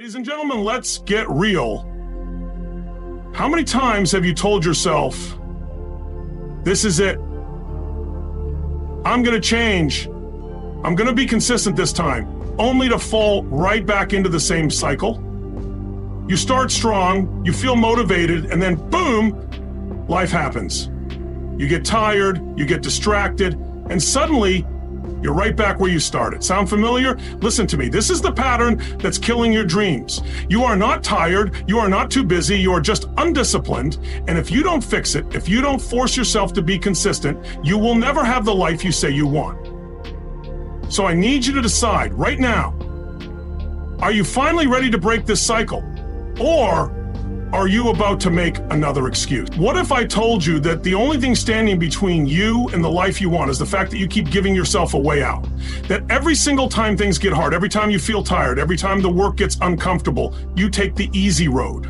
Ladies and gentlemen, let's get real. How many times have you told yourself, this is it? I'm going to change. I'm going to be consistent this time, only to fall right back into the same cycle. You start strong, you feel motivated, and then boom, life happens. You get tired, you get distracted, and suddenly you're right back where you started. Sound familiar? Listen to me. This is the pattern that's killing your dreams. You are not tired. You are not too busy. You are just undisciplined. And if you don't fix it, if you don't force yourself to be consistent, you will never have the life you say you want. So I need you to decide right now, are you finally ready to break this cycle? Or are you about to make another excuse? What if I told you that the only thing standing between you and the life you want is the fact that you keep giving yourself a way out? That every single time things get hard, every time you feel tired, every time the work gets uncomfortable, you take the easy road.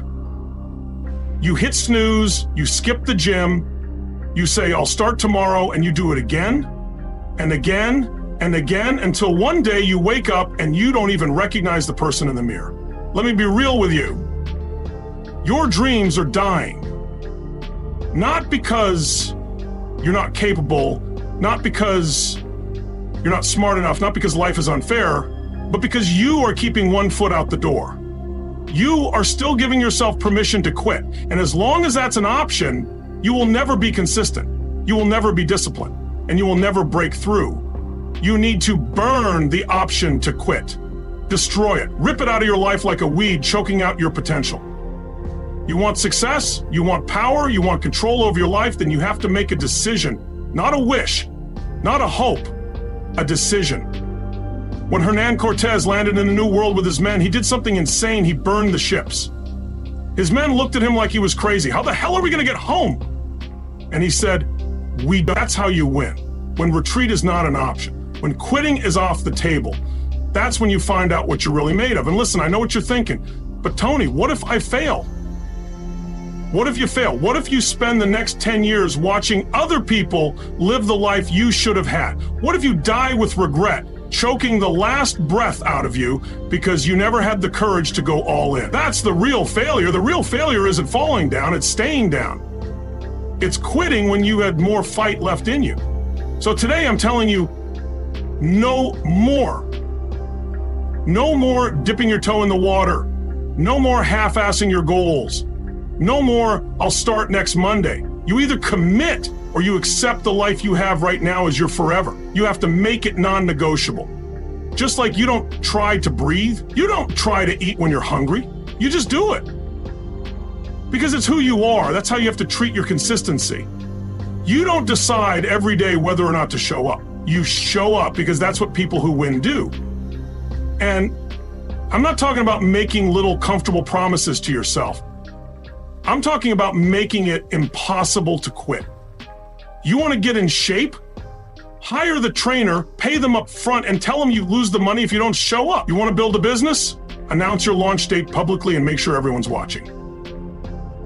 You hit snooze, you skip the gym, you say, I'll start tomorrow, and you do it again and again and again until one day you wake up and you don't even recognize the person in the mirror. Let me be real with you. Your dreams are dying, not because you're not capable, not because you're not smart enough, not because life is unfair, but because you are keeping one foot out the door. You are still giving yourself permission to quit. And as long as that's an option, you will never be consistent. You will never be disciplined, and you will never break through. You need to burn the option to quit. Destroy it. Rip it out of your life like a weed, choking out your potential. You want success, you want power, you want control over your life, then you have to make a decision, not a wish, not a hope, a decision. When Hernan Cortez landed in the New World with his men, he did something insane. He burned the ships. His men looked at him like he was crazy. How the hell are we going to get home? And he said, that's how you win. When retreat is not an option, when quitting is off the table, that's when you find out what you're really made of. And listen, I know what you're thinking, but Tony, what if I fail? What if you fail? What if you spend the next 10 years watching other people live the life you should have had? What if you die with regret, choking the last breath out of you because you never had the courage to go all in? That's the real failure. The real failure isn't falling down, it's staying down. It's quitting when you had more fight left in you. So today I'm telling you, no more. No more dipping your toe in the water. No more half-assing your goals. No more, I'll start next Monday. You either commit or you accept the life you have right now as your forever. You have to make it non-negotiable. Just like you don't try to breathe, you don't try to eat when you're hungry, you just do it. Because it's who you are, that's how you have to treat your consistency. You don't decide every day whether or not to show up. You show up because that's what people who win do. And I'm not talking about making little comfortable promises to yourself. I'm talking about making it impossible to quit. You want to get in shape? Hire the trainer, pay them up front, and tell them you lose the money if you don't show up. You want to build a business? Announce your launch date publicly and make sure everyone's watching.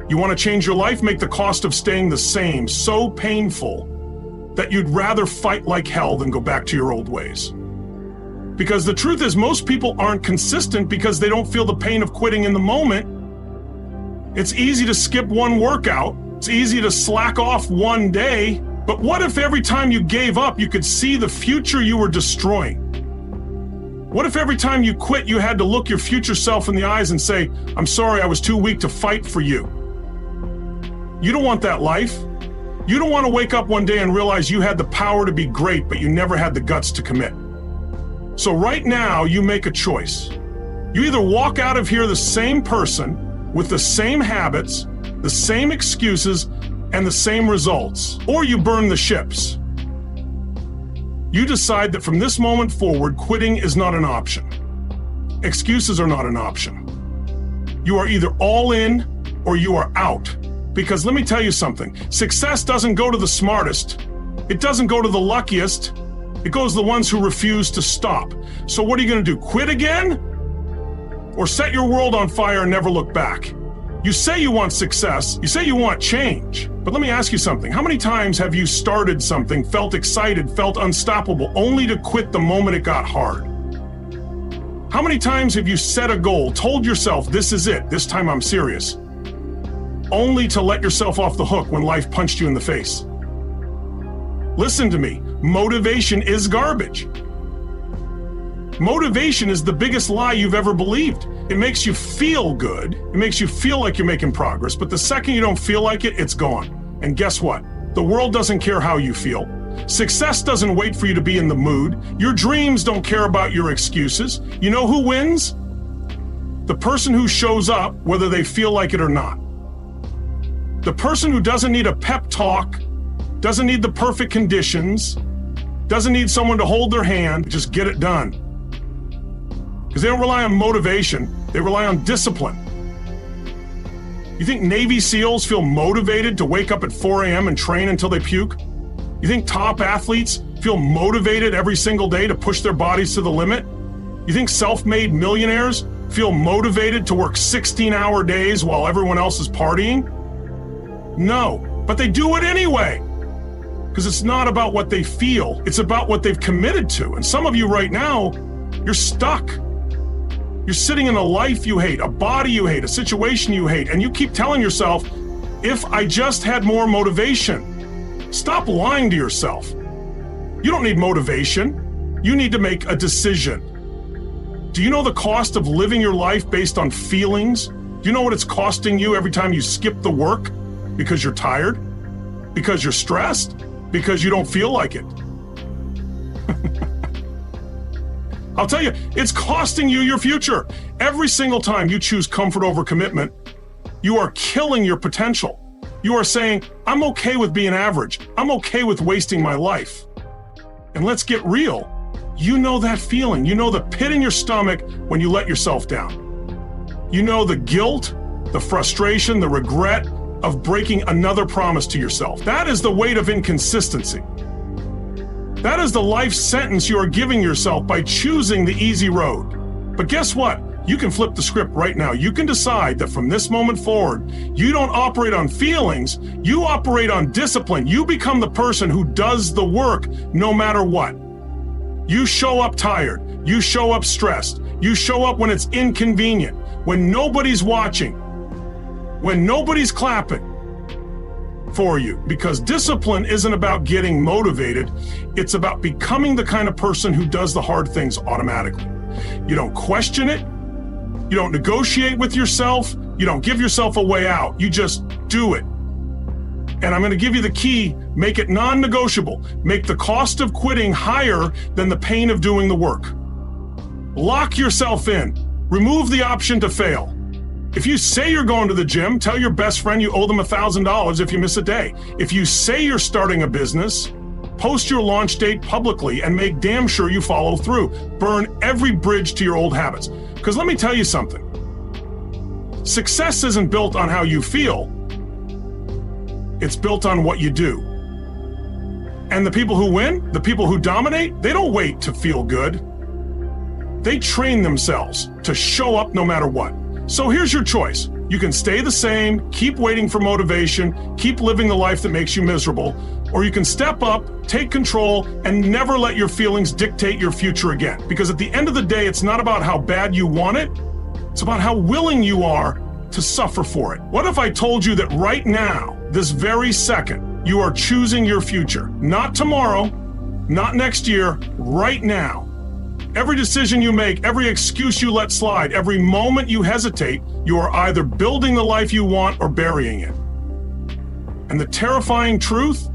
You want to change your life? Make the cost of staying the same so painful that you'd rather fight like hell than go back to your old ways. Because the truth is, most people aren't consistent because they don't feel the pain of quitting in the moment. It's easy to skip one workout. It's easy to slack off one day. But what if every time you gave up, you could see the future you were destroying? What if every time you quit, you had to look your future self in the eyes and say, I'm sorry, I was too weak to fight for you? You don't want that life. You don't want to wake up one day and realize you had the power to be great, but you never had the guts to commit. So right now, you make a choice. You either walk out of here the same person, with the same habits, the same excuses, and the same results, or you burn the ships. You decide that from this moment forward, quitting is not an option. Excuses are not an option. You are either all in or you are out. Because let me tell you something, success doesn't go to the smartest. It doesn't go to the luckiest. It goes to the ones who refuse to stop. So what are you going to do, quit again? Or set your world on fire and never look back? You say you want success, you say you want change, but let me ask you something. How many times have you started something, felt excited, felt unstoppable, only to quit the moment it got hard? How many times have you set a goal, told yourself, this is it, this time I'm serious, only to let yourself off the hook when life punched you in the face? Listen to me, motivation is garbage. Motivation is the biggest lie you've ever believed. It makes you feel good. It makes you feel like you're making progress, but the second you don't feel like it, it's gone. And guess what? The world doesn't care how you feel. Success doesn't wait for you to be in the mood. Your dreams don't care about your excuses. You know who wins? The person who shows up, whether they feel like it or not. The person who doesn't need a pep talk, doesn't need the perfect conditions, doesn't need someone to hold their hand, just get it done. Because they don't rely on motivation, they rely on discipline. You think Navy SEALs feel motivated to wake up at 4 a.m. and train until they puke? You think top athletes feel motivated every single day to push their bodies to the limit? You think self-made millionaires feel motivated to work 16-hour days while everyone else is partying? No, but they do it anyway. Because it's not about what they feel, it's about what they've committed to. And some of you right now, you're stuck. You're sitting in a life you hate, a body you hate, a situation you hate, and you keep telling yourself, if I just had more motivation. Stop lying to yourself. You don't need motivation. You need to make a decision. Do you know the cost of living your life based on feelings? Do you know what it's costing you every time you skip the work? Because you're tired? Because you're stressed? Because you don't feel like it? I'll tell you, it's costing you your future. Every single time you choose comfort over commitment, you are killing your potential. You are saying, I'm okay with being average. I'm okay with wasting my life. And let's get real. You know that feeling. You know the pit in your stomach when you let yourself down. You know the guilt, the frustration, the regret of breaking another promise to yourself. That is the weight of inconsistency. That is the life sentence you are giving yourself by choosing the easy road. But guess what? You can flip the script right now. You can decide that from this moment forward, you don't operate on feelings, you operate on discipline. You become the person who does the work no matter what. You show up tired, you show up stressed, you show up when it's inconvenient, when nobody's watching, when nobody's clapping for you. Because discipline isn't about getting motivated, it's about becoming the kind of person who does the hard things automatically. You don't question it. You don't negotiate with yourself. You don't give yourself a way out. You just do it. And I'm going to give you the key. Make it non-negotiable. Make the cost of quitting higher than the pain of doing the work. Lock yourself in. Remove the option to fail. If you say you're going to the gym, tell your best friend you owe them $1,000 if you miss a day. If you say you're starting a business, post your launch date publicly and make damn sure you follow through. Burn every bridge to your old habits. Because let me tell you something. Success isn't built on how you feel. It's built on what you do. And the people who win, the people who dominate, they don't wait to feel good. They train themselves to show up no matter what. So here's your choice. You can stay the same, keep waiting for motivation, keep living the life that makes you miserable, or you can step up, take control, and never let your feelings dictate your future again. Because at the end of the day, it's not about how bad you want it, it's about how willing you are to suffer for it. What if I told you that right now, this very second, you are choosing your future? Not tomorrow, not next year, right now. Every decision you make, every excuse you let slide, every moment you hesitate, you are either building the life you want or burying it. And the terrifying truth,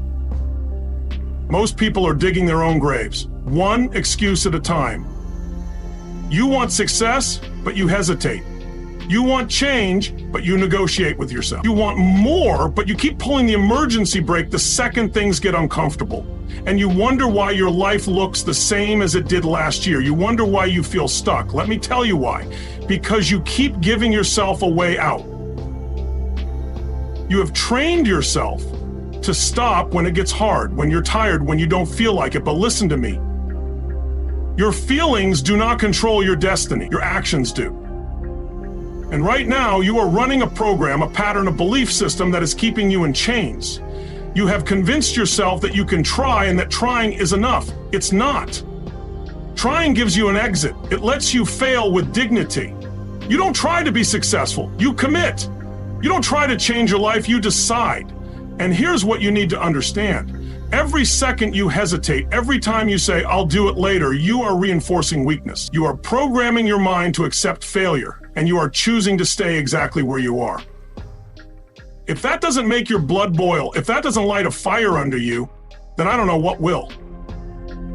most people are digging their own graves, one excuse at a time. You want success, but you hesitate. You want change, but you negotiate with yourself. You want more, but you keep pulling the emergency brake the second things get uncomfortable. And you wonder why your life looks the same as it did last year. You wonder why you feel stuck. Let me tell you why. Because you keep giving yourself a way out. You have trained yourself to stop when it gets hard, when you're tired, when you don't feel like it. But listen to me. Your feelings do not control your destiny. Your actions do. And right now, you are running a program, a pattern, a belief system that is keeping you in chains. You have convinced yourself that you can try and that trying is enough. It's not. Trying gives you an exit. It lets you fail with dignity. You don't try to be successful, you commit. You don't try to change your life, you decide. And here's what you need to understand. Every second you hesitate, every time you say, I'll do it later, you are reinforcing weakness. You are programming your mind to accept failure, and you are choosing to stay exactly where you are. If that doesn't make your blood boil, if that doesn't light a fire under you, then I don't know what will.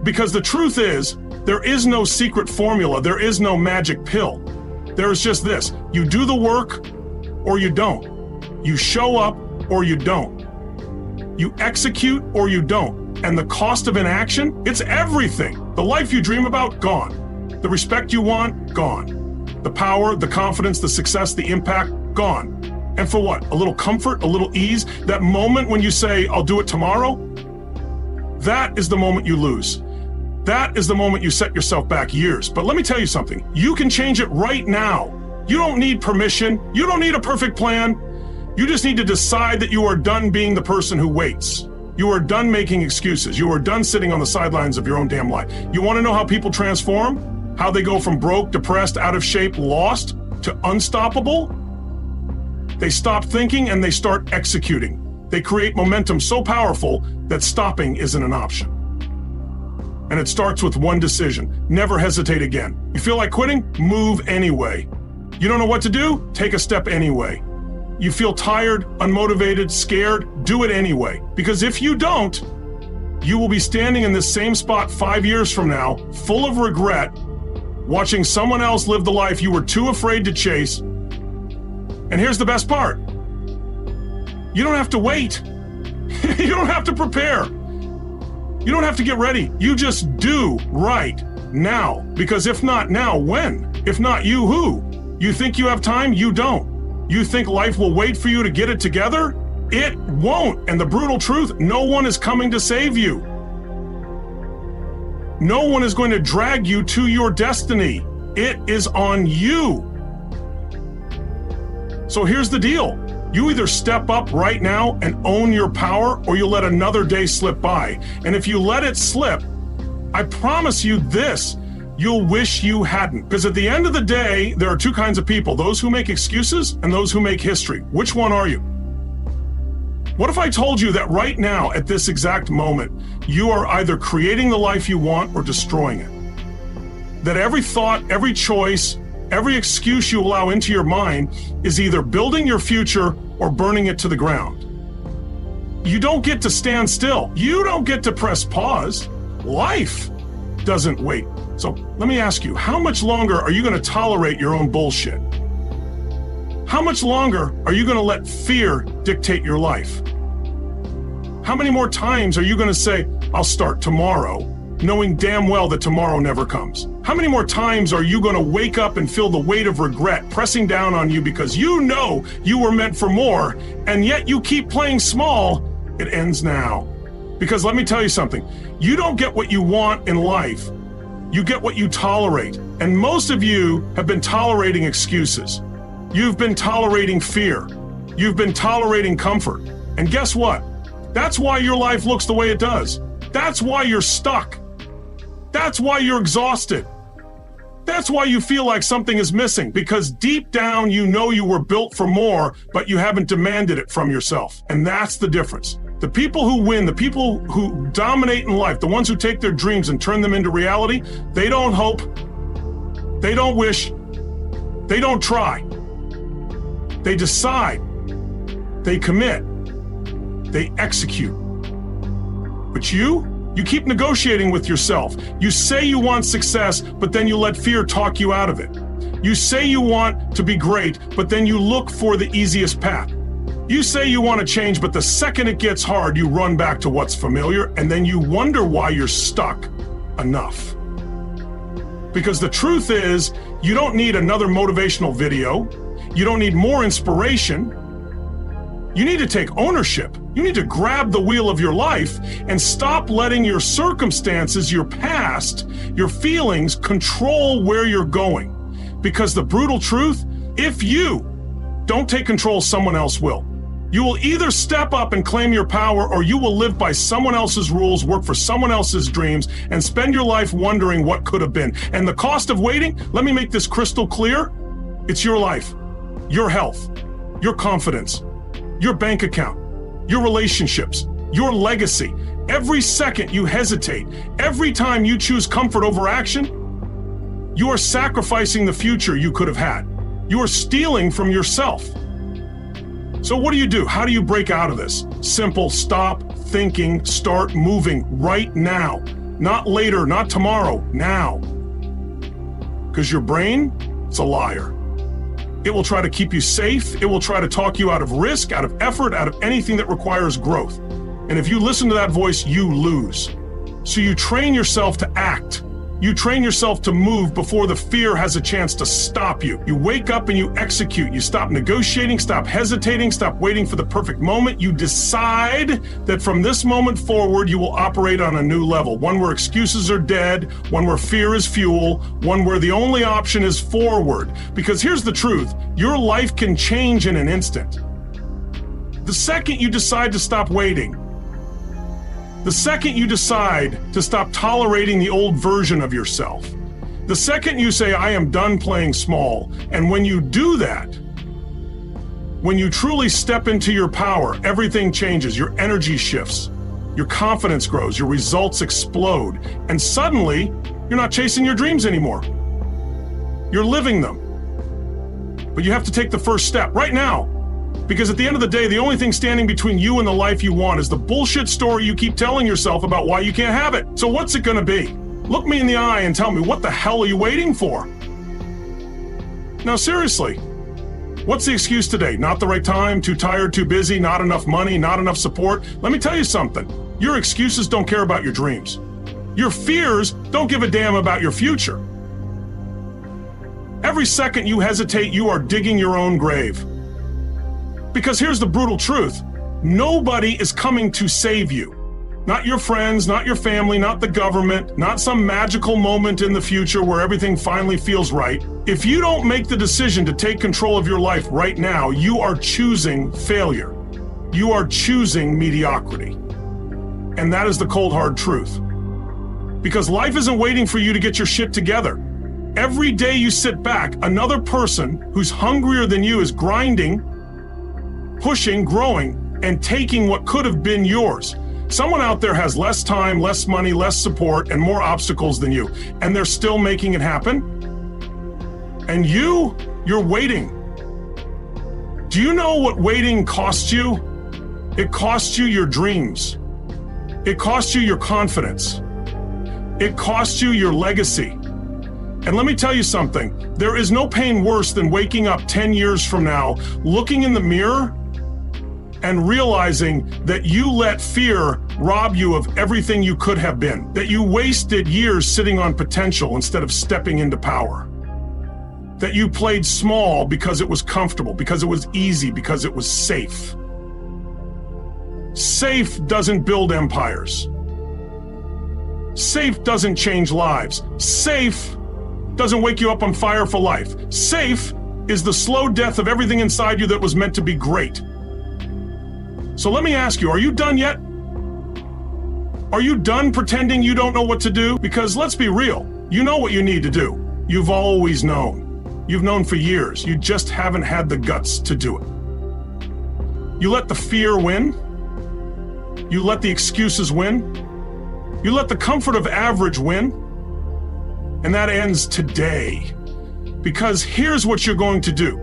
Because the truth is, there is no secret formula, there is no magic pill. There is just this: you do the work or you don't. You show up or you don't. You execute or you don't. And the cost of inaction, it's everything. The life you dream about, gone. The respect you want, gone. The power, the confidence, the success, the impact, gone. And for what? A little comfort, a little ease? That moment when you say, I'll do it tomorrow? That is the moment you lose. That is the moment you set yourself back years. But let me tell you something. You can change it right now. You don't need permission. You don't need a perfect plan. You just need to decide that you are done being the person who waits. You are done making excuses. You are done sitting on the sidelines of your own damn life. You want to know how people transform? How they go from broke, depressed, out of shape, lost, to unstoppable? They stop thinking and they start executing. They create momentum so powerful that stopping isn't an option. And it starts with one decision. Never hesitate again. You feel like quitting? Move anyway. You don't know what to do? Take a step anyway. You feel tired, unmotivated, scared? Do it anyway. Because if you don't, you will be standing in this same spot 5 years from now, full of regret, watching someone else live the life you were too afraid to chase. And here's the best part. You don't have to wait. You don't have to prepare. You don't have to get ready. You just do right now. Because if not now, when? If not you, who? You think you have time? You don't. You think life will wait for you to get it together? It won't. And the brutal truth, no one is coming to save you. No one is going to drag you to your destiny. It is on you. So here's the deal. You either step up right now and own your power, or you let another day slip by. And if you let it slip, I promise you this, you'll wish you hadn't. Because at the end of the day, there are two kinds of people, those who make excuses and those who make history. Which one are you? What if I told you that right now, at this exact moment, you are either creating the life you want or destroying it? That every thought, every choice, every excuse you allow into your mind is either building your future or burning it to the ground. You don't get to stand still. You don't get to press pause. Life doesn't wait. So let me ask you, how much longer are you going to tolerate your own bullshit? How much longer are you going to let fear dictate your life? How many more times are you going to say, I'll start tomorrow, knowing damn well that tomorrow never comes? How many more times are you going to wake up and feel the weight of regret pressing down on you because you know you were meant for more, and yet you keep playing small? It ends now. Because let me tell you something, you don't get what you want in life. You get what you tolerate. And most of you have been tolerating excuses. You've been tolerating fear. You've been tolerating comfort. And guess what? That's why your life looks the way it does. That's why you're stuck. That's why you're exhausted. That's why you feel like something is missing, because deep down you know you were built for more, but you haven't demanded it from yourself. And that's the difference. The people who win, the people who dominate in life, the ones who take their dreams and turn them into reality, they don't hope, they don't wish, they don't try. They decide, they commit, they execute. But you keep negotiating with yourself. You say you want success, but then you let fear talk you out of it. You say you want to be great, but then you look for the easiest path. You say you want to change, but the second it gets hard, you run back to what's familiar, and then you wonder why you're stuck. Enough. Because the truth is, you don't need another motivational video. You don't need more inspiration. You need to take ownership. You need to grab the wheel of your life and stop letting your circumstances, your past, your feelings control where you're going. Because the brutal truth, if you don't take control, someone else will. You will either step up and claim your power, or you will live by someone else's rules, work for someone else's dreams, and spend your life wondering what could have been. And the cost of waiting, let me make this crystal clear, it's your life, your health, your confidence, your bank account, your relationships, your legacy. Every second you hesitate, every time you choose comfort over action, you are sacrificing the future you could have had. You are stealing from yourself. So what do? How do you break out of this? Simple, stop thinking, start moving right now. Not later, not tomorrow, now. Because your brain, it's a liar. It will try to keep you safe. It will try to talk you out of risk, out of effort, out of anything that requires growth. And if you listen to that voice, you lose. So you train yourself to act. You train yourself to move before the fear has a chance to stop you. You wake up and you execute. You stop negotiating, stop hesitating, stop waiting for the perfect moment. You decide that from this moment forward, you will operate on a new level. One where excuses are dead, one where fear is fuel, one where the only option is forward. Because here's the truth, your life can change in an instant. The second you decide to stop waiting, the second you decide to stop tolerating the old version of yourself, the second you say, I am done playing small, and when you do that, when you truly step into your power, everything changes, your energy shifts, your confidence grows, your results explode, and suddenly, you're not chasing your dreams anymore. You're living them. But you have to take the first step right now. Because at the end of the day, the only thing standing between you and the life you want is the bullshit story you keep telling yourself about why you can't have it. So what's it gonna be? Look me in the eye and tell me, what the hell are you waiting for? Now seriously, what's the excuse today? Not the right time, too tired, too busy, not enough money, not enough support? Let me tell you something. Your excuses don't care about your dreams. Your fears don't give a damn about your future. Every second you hesitate, you are digging your own grave. Because here's the brutal truth. Nobody is coming to save you. Not your friends, not your family, not the government, not some magical moment in the future where everything finally feels right. If you don't make the decision to take control of your life right now, you are choosing failure. You are choosing mediocrity. And that is the cold, hard truth. Because life isn't waiting for you to get your shit together. Every day you sit back, another person who's hungrier than you is grinding, pushing, growing, and taking what could have been yours. Someone out there has less time, less money, less support, and more obstacles than you, and they're still making it happen. And you're waiting. Do you know what waiting costs you? It costs you your dreams. It costs you your confidence. It costs you your legacy. And let me tell you something, there is no pain worse than waking up 10 years from now, looking in the mirror, and realizing that you let fear rob you of everything you could have been, that you wasted years sitting on potential instead of stepping into power, that you played small because it was comfortable, because it was easy, because it was safe. Safe doesn't build empires. Safe doesn't change lives. Safe doesn't wake you up on fire for life. Safe is the slow death of everything inside you that was meant to be great. So let me ask you, are you done yet? Are you done pretending you don't know what to do? Because let's be real, you know what you need to do. You've always known. You've known for years. You just haven't had the guts to do it. You let the fear win. You let the excuses win. You let the comfort of average win. And that ends today. Because here's what you're going to do.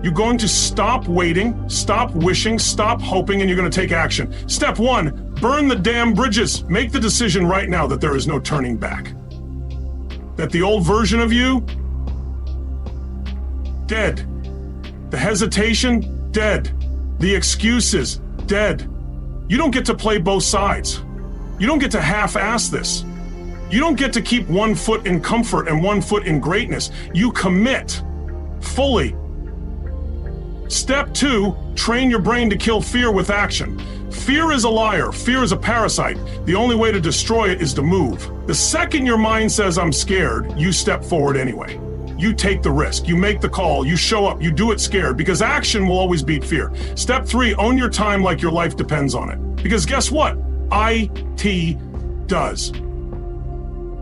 You're going to stop waiting, stop wishing, stop hoping, and you're going to take action. Step one, burn the damn bridges. Make the decision right now that there is no turning back. That the old version of you, dead. The hesitation, dead. The excuses, dead. You don't get to play both sides. You don't get to half-ass this. You don't get to keep one foot in comfort and one foot in greatness. You commit fully. Step two, train your brain to kill fear with action. Fear is a liar. Fear is a parasite. The only way to destroy it is to move. The second your mind says, I'm scared, you step forward anyway. you take the risk, you make the call, you show up, you do it scared, because action will always beat fear. Step 3, own your time like your life depends on it. Because guess what? IT does.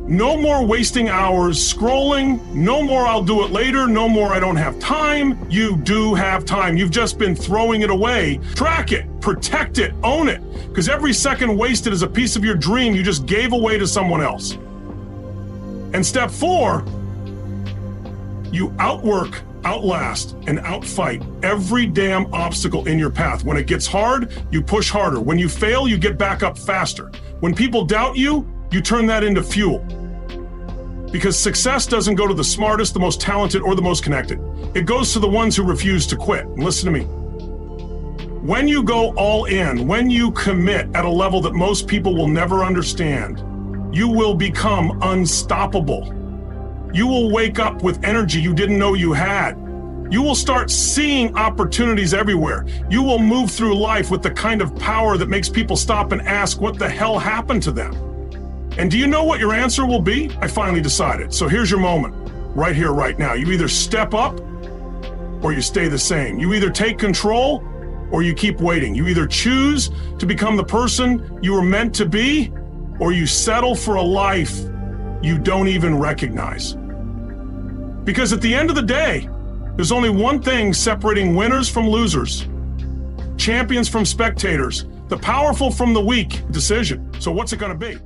No more wasting hours scrolling. No more I'll do it later. No more I don't have time. You do have time. You've just been throwing it away. Track it, protect it, own it. Because every second wasted is a piece of your dream you just gave away to someone else. And step 4, you outwork, outlast, and outfight every damn obstacle in your path. When it gets hard, you push harder. When you fail, you get back up faster. When people doubt you, you turn that into fuel. Because success doesn't go to the smartest, the most talented, or the most connected. It goes to the ones who refuse to quit. And listen to me. When you go all in, when you commit at a level that most people will never understand, you will become unstoppable. You will wake up with energy you didn't know you had. You will start seeing opportunities everywhere. You will move through life with the kind of power that makes people stop and ask what the hell happened to them. And do you know what your answer will be? I finally decided. So here's your moment, right here, right now. You either step up or you stay the same. You either take control or you keep waiting. You either choose to become the person you were meant to be, or you settle for a life you don't even recognize. Because at the end of the day, there's only one thing separating winners from losers, champions from spectators, the powerful from the weak: decision. So what's it going to be?